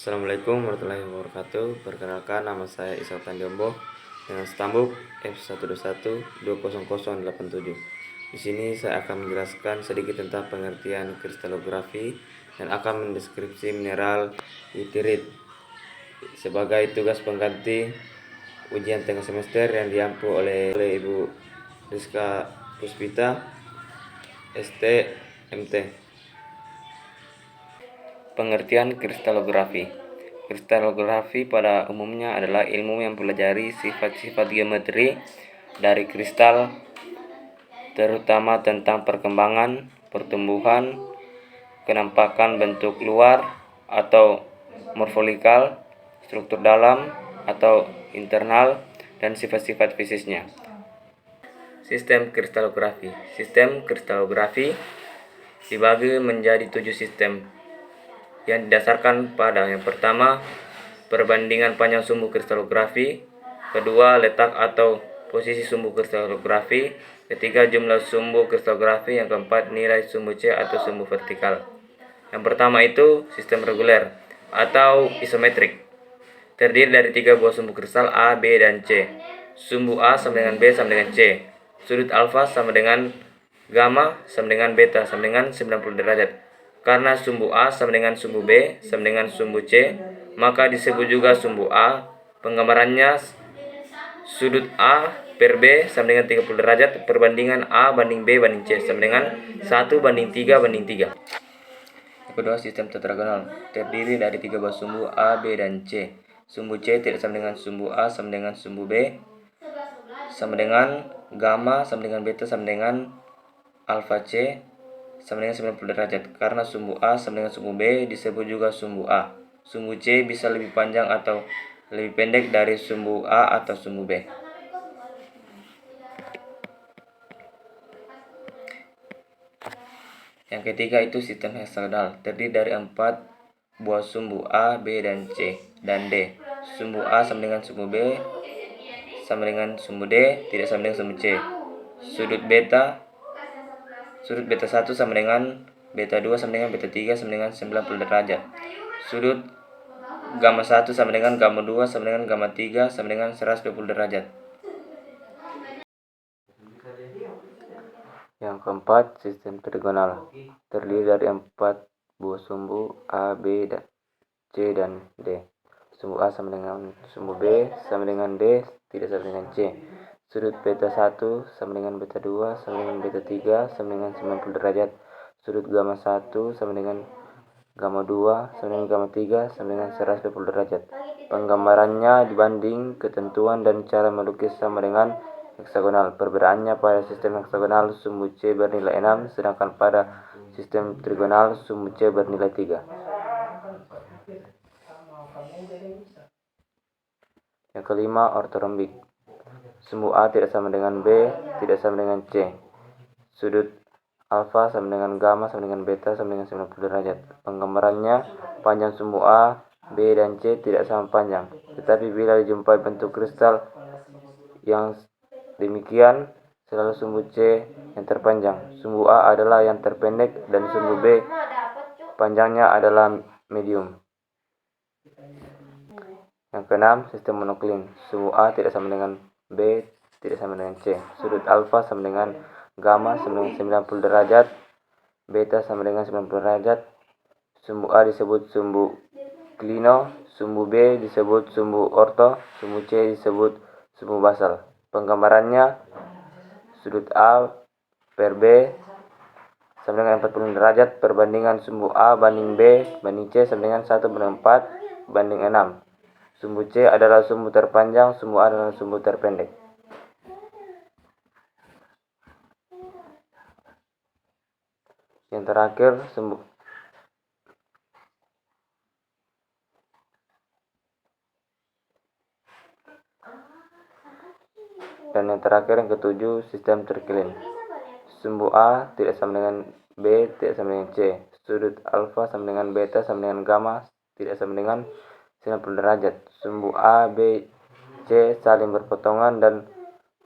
Assalamualaikum warahmatullahi wabarakatuh. Perkenalkan, nama saya Ishak Tandiombo dengan stambuk F121200087. Di sini saya akan menjelaskan sedikit tentang pengertian kristalografi dan akan mendeskripsi mineral itirit sebagai tugas pengganti ujian tengah semester yang diampu oleh Ibu Rizka Puspita, ST, MT. Pengertian kristalografi. Kristalografi pada umumnya adalah ilmu yang mempelajari sifat-sifat geometri dari kristal, terutama tentang perkembangan, pertumbuhan, kenampakan bentuk luar atau morfolikal, struktur dalam atau internal, dan sifat-sifat fisiknya. Sistem kristalografi. Sistem kristalografi dibagi menjadi 7 sistem yang didasarkan pada yang pertama, perbandingan panjang sumbu kristalografi, kedua, letak atau posisi sumbu kristalografi, ketiga, jumlah sumbu kristalografi, yang keempat, nilai sumbu C atau sumbu vertikal. Yang pertama itu sistem reguler atau isometrik, terdiri dari 3 buah sumbu kristal A, B, dan C. Sumbu A sama dengan B sama dengan C. Sudut alfa sama dengan gamma sama dengan beta sama dengan 90 derajat. Karena sumbu A sama dengan sumbu B sama dengan sumbu C, maka disebut juga sumbu A. Penggambarannya, sudut A per B sama dengan 30 derajat, perbandingan A banding B banding C sama dengan 1:3:3. Kedua, sistem tetragonal, terdiri dari 3 buah sumbu A, B, dan C. Sumbu C tidak sama dengan sumbu A sama dengan sumbu B sama dengan gamma sama dengan beta sama dengan alfa C sama dengan 90 derajat. Karena sumbu A sama dengan sumbu B disebut juga sumbu A. Sumbu C bisa lebih panjang atau lebih pendek dari sumbu A atau sumbu B. Yang ketiga itu sistem heksagonal, terdiri dari 4 buah sumbu A, B, dan C, dan D. Sumbu A sama dengan sumbu B sama dengan sumbu D tidak sama dengan sumbu C. Sudut beta 1 sama dengan beta 2 sama dengan beta 3 sama dengan 90 derajat. Sudut gamma 1 sama dengan gamma 2 sama dengan gamma 3 sama dengan 120 derajat. Yang keempat, sistem trigonal, terdiri dari 4 buah sumbu A, B, C, dan D. Sumbu A sama dengan sumbu B sama dengan D tidak sama dengan C. Sudut beta 1 sama dengan beta 2 sama dengan beta 3 sama dengan 90 derajat. Sudut gamma 1 sama dengan gamma 2 sama dengan gamma 3 sama dengan 120 derajat. Penggambarannya dibanding ketentuan dan cara melukis sama dengan heksagonal. Perbedaannya, pada sistem heksagonal sumbu C bernilai 6, sedangkan pada sistem trigonal sumbu C bernilai 3. Yang kelima, ortorombik. Sumbu A tidak sama dengan B, tidak sama dengan C. Sudut alfa sama dengan gamma sama dengan beta sama dengan 90 derajat. Penggambarannya, panjang sumbu A, B, dan C tidak sama panjang. Tetapi bila dijumpai bentuk kristal yang demikian, selalu sumbu C yang terpanjang. Sumbu A adalah yang terpendek dan sumbu B panjangnya adalah medium. Yang keenam, sistem monoklin. Sumbu A tidak sama dengan B, tidak sama dengan C. Sudut alfa sama dengan gamma sama dengan 90 derajat, beta sama dengan 90 derajat. Sumbu A disebut sumbu klino, sumbu B disebut sumbu orto, sumbu C disebut sumbu basal. Penggambarannya, sudut A per B sama dengan 40 derajat, perbandingan sumbu A banding B banding C sama dengan 1:4:6. Sumbu C adalah sumbu terpanjang, sumbu A adalah sumbu terpendek. Yang terakhir, yang ketujuh, sistem triklin. Sumbu A tidak sama dengan B, tidak sama dengan C. Sudut alfa sama dengan beta sama dengan gamma tidak sama dengan 90 derajat. Sumbu A, B, C saling berpotongan dan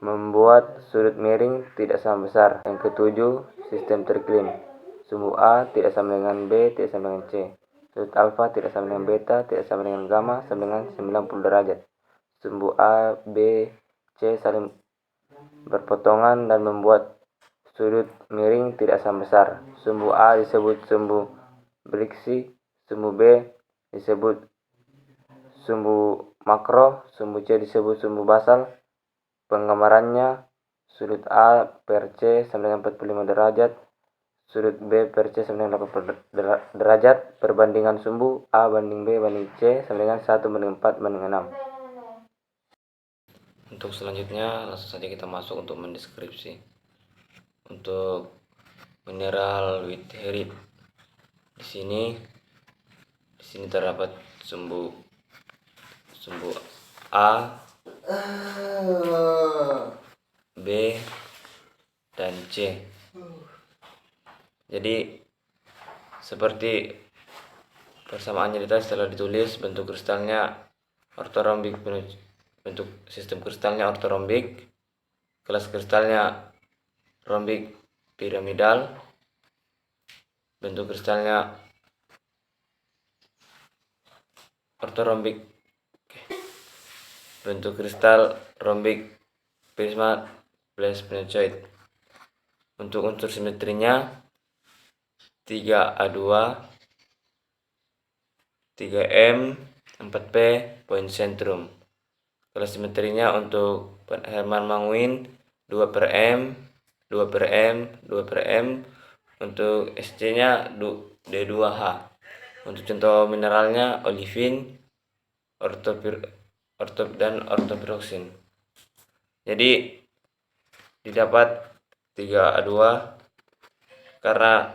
membuat sudut miring tidak sama besar. Yang ketujuh, sistem triklin. Sumbu A tidak sama dengan B, tidak sama dengan C. Sudut alfa tidak sama dengan beta, tidak sama dengan gamma, sama dengan 90 derajat. Sumbu A, B, C saling berpotongan dan membuat sudut miring tidak sama besar. Sumbu A disebut sumbu Briggsy, sumbu B disebut sumbu makro, sumbu C disebut sumbu basal. Penggambarannya, sudut A per C sama dengan 45 derajat, sudut B per C sama dengan 80 derajat, perbandingan sumbu A banding B banding C sama dengan 1 banding 4 banding 6. Untuk selanjutnya langsung saja kita masuk untuk mendeskripsi. Untuk mineral witherite, di sini terdapat sumbu A, B, dan C. Jadi seperti persamaannya di atas telah ditulis, bentuk kristalnya ortorombik, bentuk sistem kristalnya ortorombik, kelas kristalnya rombik piramidal, bentuk kristalnya ortorombik, bentuk kristal rombik prisma plus penisoid. Untuk unsur simetrinya 3A2, 3M, 4P, poin sentrum. Kalau simetrinya untuk Hermann Manguin 2/M, 2/M, 2/M. Untuk SC-nya D2H. Untuk contoh mineralnya olivin, dan ortopiroksin. Jadi didapat 3A2 karena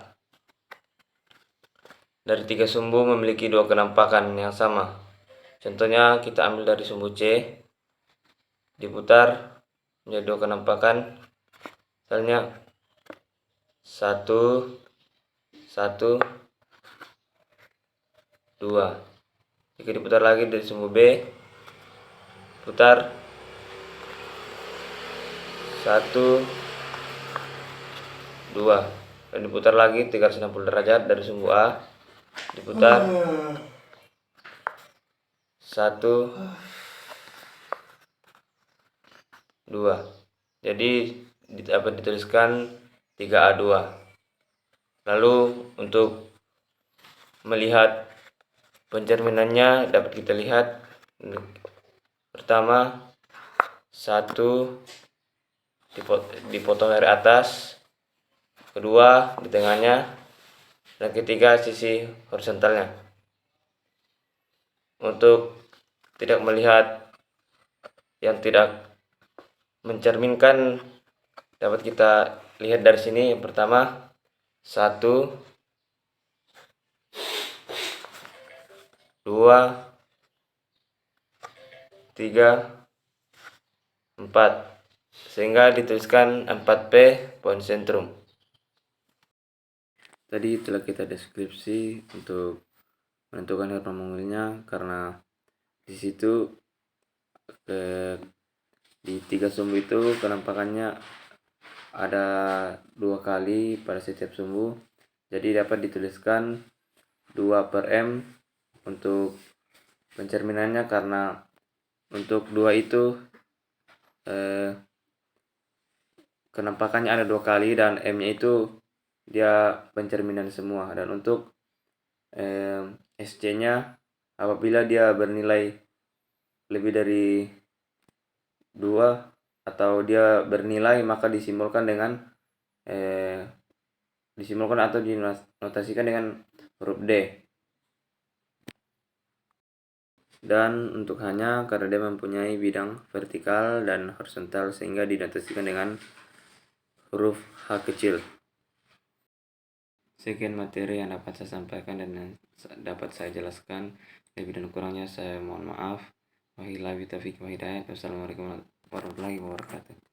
dari 3 sumbu memiliki 2 kenampakan yang sama. Contohnya kita ambil dari sumbu C, diputar menjadi 2 kenampakan, misalnya 1, 1, 2. Jika diputar lagi dari sumbu B, putar 1, 2, dan diputar lagi 360 derajat dari sumbu A, diputar 1, 2. Jadi dapat dituliskan 3A2. Lalu untuk melihat pencerminannya dapat kita lihat, pertama 1 dipotong dari atas, kedua di tengahnya, dan ketiga sisi horizontalnya. Untuk tidak melihat yang tidak mencerminkan, dapat kita lihat dari sini. Yang pertama 1, 2, 3, 4, sehingga dituliskan 4P poin sentrum. Tadi telah kita deskripsi untuk menentukan Hermann Manguilnya, karena di situ di 3 sumbu itu kenampakannya ada 2 kali pada setiap sumbu, jadi dapat dituliskan 2/M untuk pencerminannya, karena untuk 2 itu kenampakannya ada 2 kali dan M-nya itu dia pencerminan semua. Dan untuk SC-nya apabila dia bernilai lebih dari 2 atau dia bernilai, maka disimbolkan atau dinotasikan dengan huruf D. Dan untuk hanya karena dia mempunyai bidang vertikal dan horizontal, sehingga dinotasikan dengan huruf H kecil. Sekian materi yang dapat saya sampaikan dan dapat saya jelaskan. Lebih dan kurangnya saya mohon maaf. Wabillahi taufiq wal hidayah. Wassalamualaikum warahmatullahi wabarakatuh.